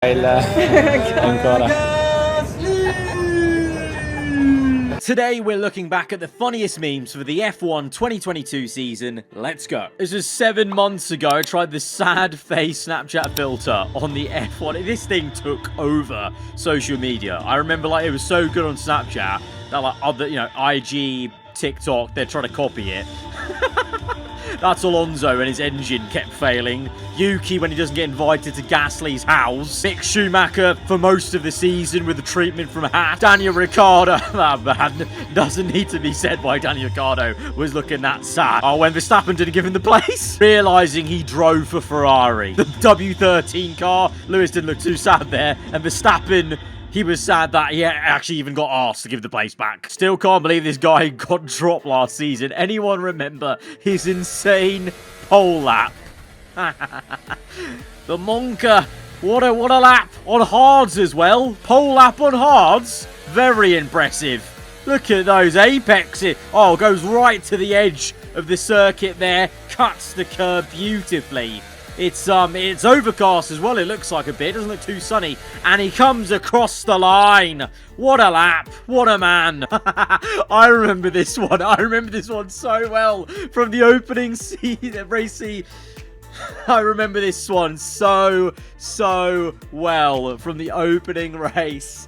Ancora. Today we're looking back at the funniest memes for the F1 2022 season. Let's go. This was 7 months ago. I tried the sad face Snapchat filter on the F1. This thing took over social media. I remember like it was so good on Snapchat that like other, IG, TikTok, they're trying to copy it. That's Alonso and his engine kept failing. Yuki when he doesn't get invited to Gasly's house. Mick Schumacher for most of the season with the treatment from Haas. Daniel Ricciardo, that man doesn't need to be said why Daniel Ricciardo was looking that sad. Oh, when Verstappen didn't give him the place. Realising he drove for Ferrari. The W13 car, Lewis didn't look too sad there. And Verstappen, he was sad that he actually even got asked to give the place back. Still can't believe this guy got dropped last season. Anyone remember his insane pole lap? The Monka. What a lap. On hards as well. Pole lap on hards. Very impressive. Look at those apexes. Oh, goes right to the edge of the circuit there. Cuts the curb beautifully. It's overcast as well, it looks like a bit. Doesn't look too sunny. And he comes across the line. What a lap. What a man. I remember this one. I remember this one so well from the opening race. I remember this one so well from the opening race.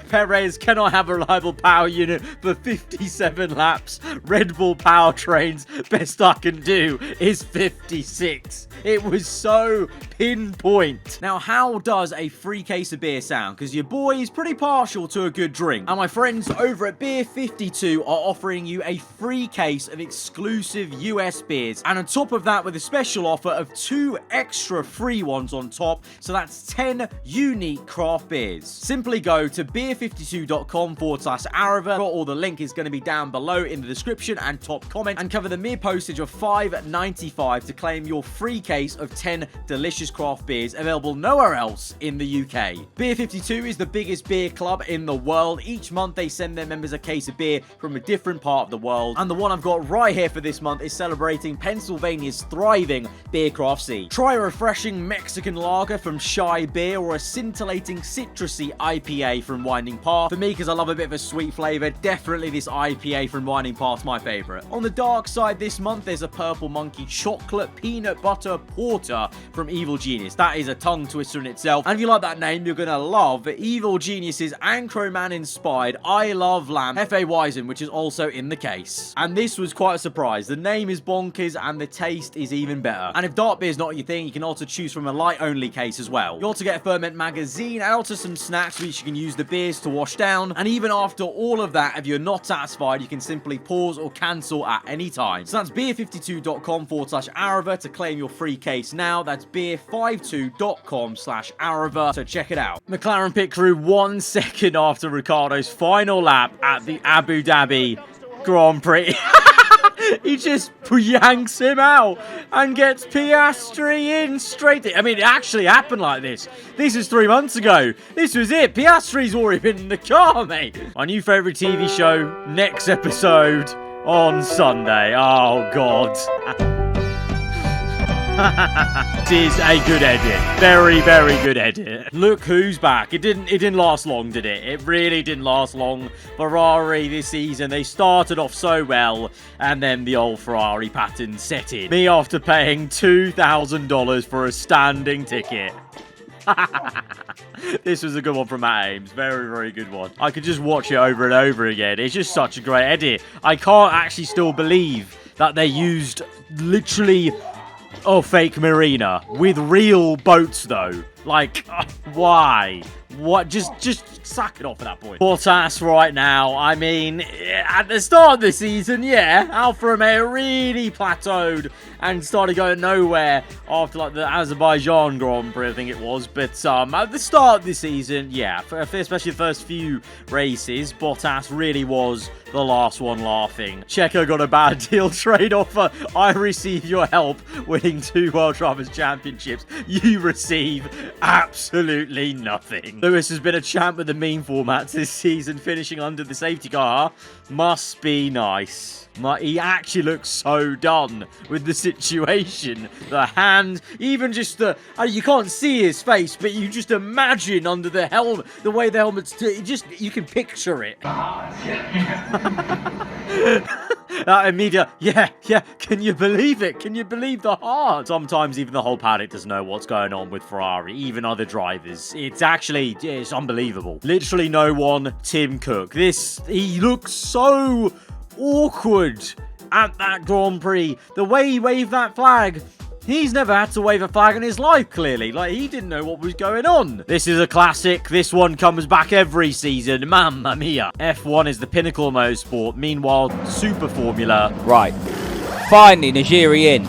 Perez cannot have a reliable power unit for 57 laps. Red Bull powertrains, best I can do is 56. It was so pinpoint. Now, how does a free case of beer sound? Because your boy is pretty partial to a good drink. And my friends over at Beer 52 are offering you a free case of exclusive US beers. And on top of that, with a special offer of 2 extra free ones on top. So that's 10 unique craft beers. Simply go to beer52.com/aarava. All the link is going to be down below in the description and top comment, and cover the mere postage of $5.95 to claim your free case of 10 delicious craft beers available nowhere else in the UK. Beer 52 is the biggest beer club in the world. Each month they send their members a case of beer from a different part of the world, and the one I've got right here for this month is celebrating Pennsylvania's thriving beer craft scene. Try a refreshing Mexican lager from Shy Beer or a scintillating citrusy IPA from Winding Path. For me, because I love a bit of a sweet flavour, definitely this IPA from Winding Path's my favourite. On the dark side this month, there's a Purple Monkey chocolate peanut butter porter from Evil Genius. That is a tongue twister in itself. And if you like that name, you're going to love Evil Genius's Anchorman inspired I Love Lamb F.A. Weizen, which is also in the case. And this was quite a surprise. The name is bonkers and the taste is even better. And if dark beer is not your thing, you can also choose from a light only case as well. You also get a Ferment magazine and also some snacks which you can use the beers to wash down. And even after all of that, if you're not satisfied, you can simply pause or cancel at any time. So that's beer52.com/aarava to claim your free case now. That's beer52.com/aarava. So check it out. McLaren pit crew 1 second after Ricciardo's final lap at the Abu Dhabi Grand Prix. He just yanks him out and gets Piastri in straight. I mean, it actually happened like this. This is 3 months ago. This was it. Piastri's already been in the car, mate. My new favourite TV show, next episode on Sunday. Oh, God. This is a good edit. Very good edit. Look who's back. It didn't last long, did it? It really didn't last long. Ferrari this season, they started off so well, and then the old Ferrari pattern set in. Me after paying $2,000 for a standing ticket. This was a good one from Matt Ames. Very good one. I could just watch it over and over again. It's just such a great edit. I can't actually still believe that they used literally fake marina with real boats though. Like, why? What? Just sack it off at that point. Bottas right now, I mean, at the start of the season, yeah, Alfa Romeo really plateaued and started going nowhere after like the Azerbaijan Grand Prix, I think it was. But at the start of the season, yeah, especially the first few races, Bottas really was the last one laughing. Checo got a bad deal trade offer. I receive your help winning 2 World Drivers' Championships. You receive absolutely nothing. Lewis has been a champ with the the meme formats this season, finishing under the safety car must be nice. He actually looks so done with the situation. The hand, even just the... you can't see his face, but you just imagine under the helmet, the way the helmet's... you can picture it. That immediate, yeah, can you believe it? Can you believe the heart? Sometimes even the whole paddock doesn't know what's going on with Ferrari, even other drivers. It's unbelievable. Literally no one, Tim Cook. He looks so awkward at that Grand Prix. The way he waved that flag, he's never had to wave a flag in his life, clearly. Like, he didn't know what was going on. This is a classic. This one comes back every season. Mamma mia. F1 is the pinnacle of motorsport. Meanwhile, Super Formula. Right. Finally, Najiri in.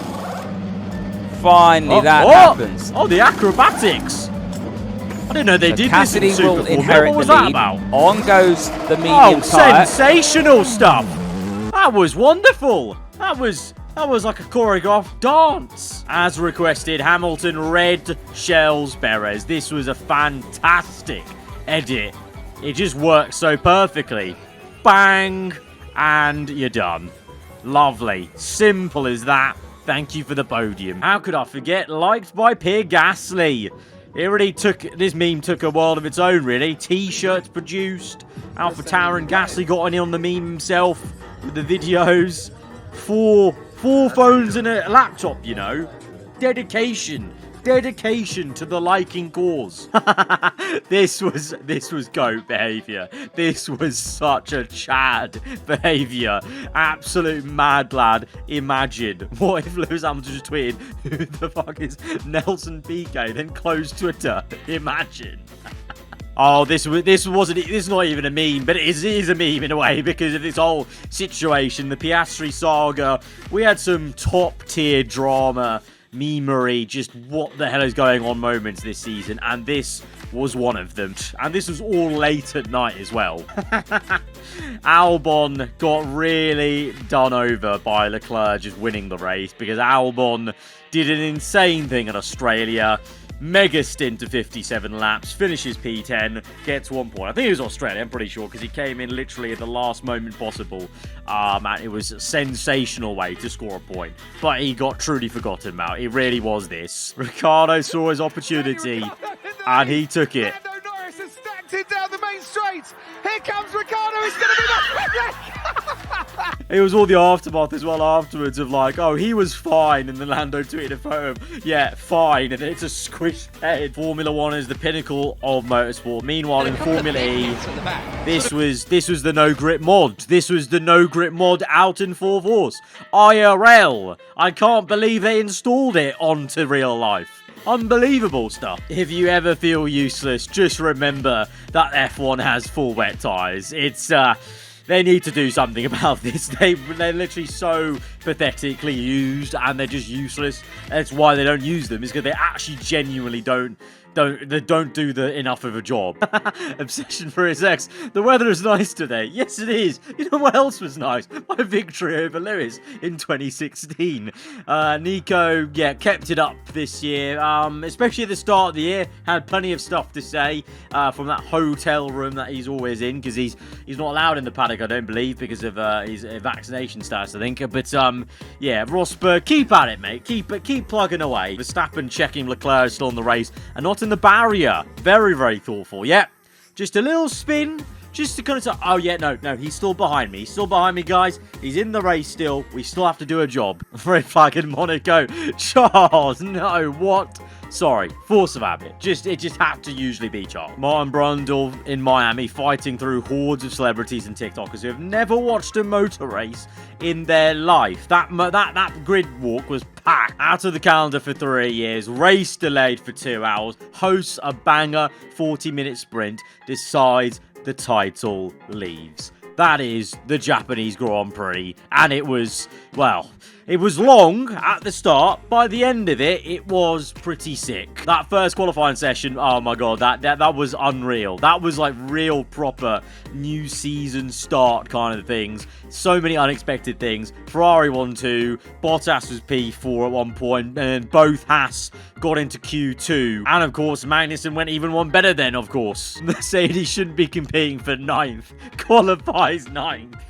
Finally, that happens. Oh, the acrobatics. I didn't know they did Cassidy this in Super will Formula. inherit What was the that lead. about? On goes the medium tyre. Sensational stuff. That was wonderful. That was like a choreographed dance. As requested, Hamilton red shells Perez. This was a fantastic edit. It just worked so perfectly. Bang, and you're done. Lovely. Simple as that. Thank you for the podium. How could I forget? Liked by Pierre Gasly. This meme took a world of its own, really. T-shirts produced. Alpha Tower and Gasly got on the meme himself with the videos. Four phones and a laptop, you know. Dedication to the liking cause. This was goat behavior. This was such a Chad behavior. Absolute mad lad. Imagine what if Lewis Hamilton just tweeted, "Who the fuck is Nelson Piquet?" then closed Twitter. Imagine. Oh, this is not even a meme, but it is a meme in a way because of this whole situation, the Piastri saga. We had some top tier drama, memery, just what the hell is going on moments this season, and this was one of them. And this was all late at night as well. Albon got really done over by Leclerc just winning the race because Albon did an insane thing at Australia. Mega stint of 57 laps, finishes P10, gets 1 point. I think it was Australia, I'm pretty sure, because he came in literally at the last moment possible. Man, it was a sensational way to score a point. But he got truly forgotten about. It really was this. Ricciardo saw his opportunity, and he took it. Down the main straight. Here comes Ricciardo. It's going to be It was all the aftermath as well afterwards of like, oh, he was fine, and then Lando tweeted a photo of, yeah, fine, and then it's a squished head. Formula 1 is the pinnacle of motorsport. Meanwhile, in Formula E, this was the no grip mod. This was the no grip mod out in full force. IRL. I can't believe they installed it onto real life. Unbelievable stuff. If you ever feel useless, just remember that F1 has full wet tyres. They need to do something about this. They're literally so pathetically used, and they're just useless. That's why they don't use them, is because they actually genuinely don't do enough of a job. Obsession for his ex. The weather is nice today. Yes, it is. You know what else was nice? My victory over Lewis in 2016. Nico, yeah, kept it up this year. Especially at the start of the year, had plenty of stuff to say from that hotel room that he's always in, because he's not allowed in the paddock, I don't believe, because of his vaccination status, I think. But yeah, Rosberg, keep at it, mate. Keep plugging away. Verstappen checking Leclerc still in the race and not in the barrier. Very, very thoughtful. Yeah, just a little spin, just to kind of say, oh yeah, no, he's still behind me. He's still behind me, guys. He's in the race still. We still have to do a job. Red flag in Monaco. Charles, no, what? Sorry, force of habit. It just had to usually be Charles. Martin Brundle in Miami fighting through hordes of celebrities and TikTokers who have never watched a motor race in their life. That grid walk was packed. Out of the calendar for 3 years. Race delayed for 2 hours. Hosts a banger 40-minute sprint. Decides the title leaves. That is the Japanese Grand Prix. And it was, well, It was long at the start. By the end of it, it was pretty sick. That first qualifying session, oh my god, that was unreal. That was like real proper new season start kind of things. So many unexpected things. Ferrari won 2, Bottas was P4 at one point, and then both Haas got into Q2. And of course, Magnussen went even one better then, of course. Mercedes shouldn't be competing for 9th. Qualifies 9th.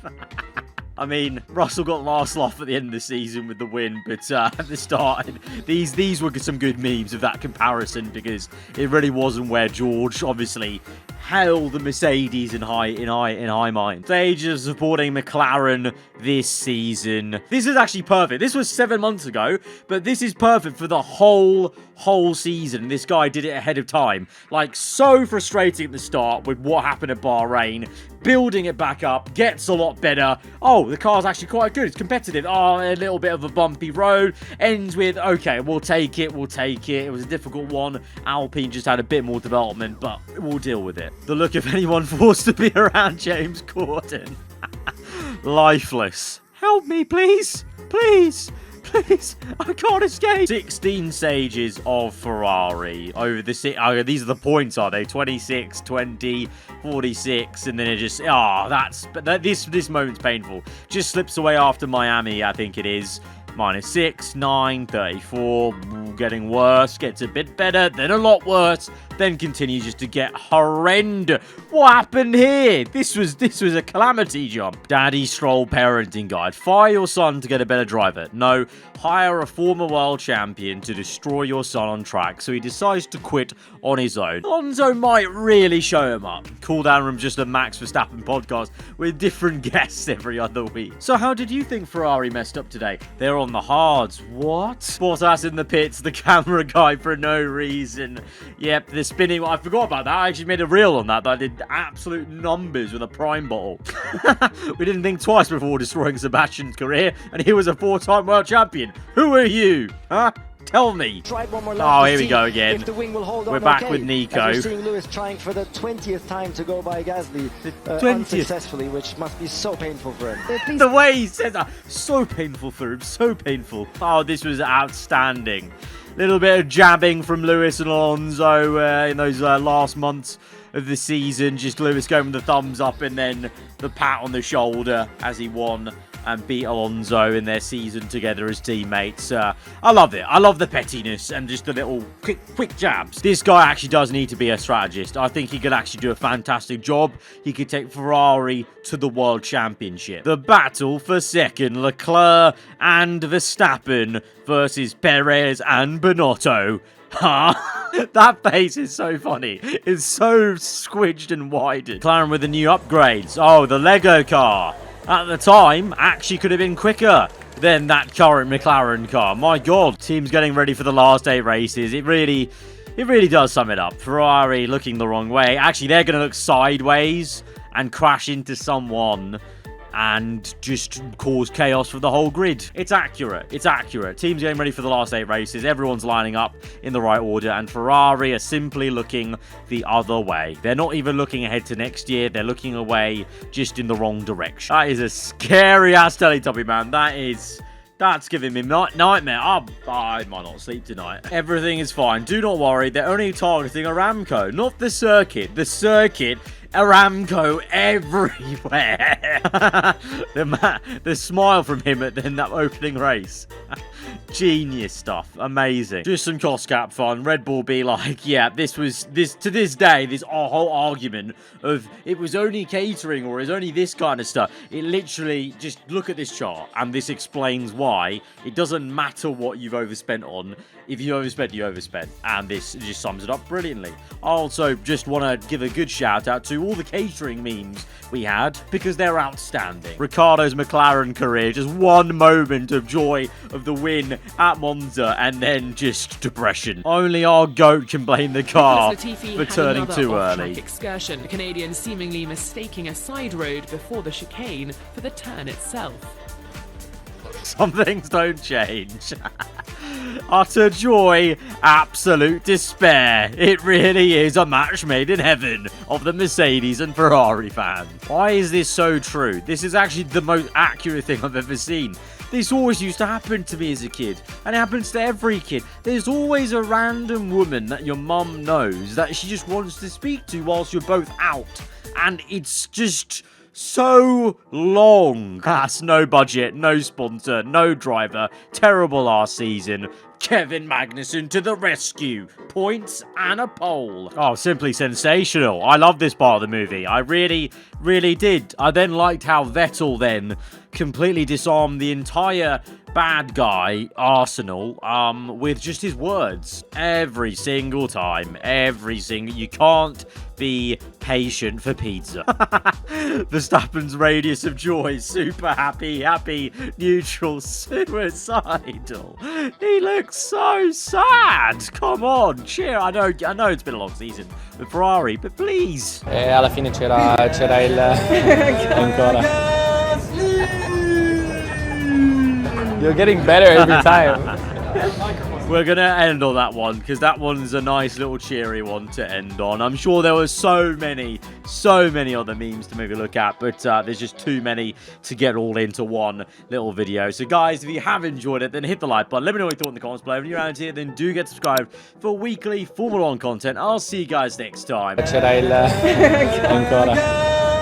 I mean, Russell got last laugh at the end of the season with the win, but at the start, these were some good memes of that comparison, because it really wasn't where George obviously held the Mercedes in high mind. Stages supporting McLaren this season. This is actually perfect. This was 7 months ago, but this is perfect for the whole season. This guy did it ahead of time. Like, so frustrating at the start with what happened at Bahrain. Building it back up, gets a lot better. Oh, the car's actually quite good. It's competitive. Oh, a little bit of a bumpy road. Ends with, okay, we'll take it. It was a difficult one. Alpine just had a bit more development, but we'll deal with it. The look of anyone forced to be around James Corden. Lifeless. Help me, please. Please. I can't escape. 16 stages of Ferrari over the these are the points, are they? 26, 20, 46, and then it just this moment's painful. Just slips away after Miami, I think it is. -6, 9, 34, getting worse, gets a bit better, then a lot worse, then continues just to get horrendous. What happened here? This was a calamity jump. Daddy Stroll parenting guide. Fire your son to get a better driver. No, hire a former world champion to destroy your son on track, so he decides to quit on his own. Alonso might really show him up. Cool down room, just a Max Verstappen podcast with different guests every other week. So how did you think Ferrari messed up today? They're on the hards. What? Bottas in the pits, the camera guy for no reason. Yep, the spinning. I forgot about that. I actually made a reel on that I did absolute numbers with a prime bottle. We didn't think twice before destroying Sebastian's career, and he was a 4-time world champion. Who are you? Huh? Tell me. Oh, here we go again. We're back with Nico. We're seeing Lewis trying for the 20th time to go by Gasly unsuccessfully, which must be so painful for him. The way he says that, so painful for him, so painful. Oh, this was outstanding. Little bit of jabbing from Lewis and Alonso in those last months of the season. Just Lewis going with the thumbs up and then the pat on the shoulder as he won and beat Alonso in their season together as teammates. I love it. I love the pettiness and just the little quick jabs. This guy actually does need to be a strategist. I think he could actually do a fantastic job. He could take Ferrari to the World Championship. The battle for second, Leclerc and Verstappen versus Perez and Binotto. Huh? That face is so funny. It's so squidged and widened. McLaren with the new upgrades. Oh, the Lego car. At the time, actually could have been quicker than that current McLaren car. My God, team's getting ready for the last 8 races. It really does sum it up. Ferrari looking the wrong way. Actually, they're going to look sideways and crash into someone and just cause chaos for the whole grid. It's accurate. It's accurate. Team's getting ready for the last 8 races. Everyone's lining up in the right order, and Ferrari are simply looking the other way. They're not even looking ahead to next year. They're looking away just in the wrong direction. That is a scary-ass Teletubby, man. That's giving me nightmare. I might not sleep tonight. Everything is fine. Do not worry. They're only targeting Aramco, not the circuit. The circuit, Aramco everywhere. The smile from him in that opening race. Genius stuff. Amazing. Just some cost cap fun. Red Bull be like, yeah, to this day, this whole argument of it was only catering or it's only this kind of stuff. It literally, just look at this chart and this explains why it doesn't matter what you've overspent on. If you overspent, you overspent. And this just sums it up brilliantly. I also just want to give a good shout out to all the catering memes we had because they're outstanding. Ricciardo's McLaren career, just one moment of joy of the win at Monza and then just depression. Only our GOAT can blame the car for turning too early. Excursion, the Canadian seemingly mistaking a side road before the chicane for the turn itself. Some things don't change. Utter joy, absolute despair. It really is a match made in heaven of the Mercedes and Ferrari fans. Why is this so true? This is actually the most accurate thing I've ever seen. This always used to happen to me as a kid, and it happens to every kid. There's always a random woman that your mum knows that she just wants to speak to whilst you're both out, and it's just so long. That's no budget, no sponsor, no driver. Terrible our season. Kevin Magnussen to the rescue. Points and a pole. Oh, simply sensational. I love this part of the movie. I really, really did. I then liked how Vettel then completely disarmed the entire bad guy, Arsenal, with just his words. Every single time. You can't be patient for pizza. Verstappen's radius of joy. Super happy, neutral, suicidal. He looks so sad. Come on, cheer. I know it's been a long season with Ferrari, but please. Alla fine c'era il ancora. You're getting better every time. We're going to end on that one, because that one's a nice little cheery one to end on. I'm sure there were so many other memes to maybe look at, but there's just too many to get all into one little video. So guys, if you have enjoyed it, then hit the like button. Let me know what you thought in the comments below. If you're around here, then do get subscribed for weekly Formula 1 content. I'll see you guys next time. C'era il ancora.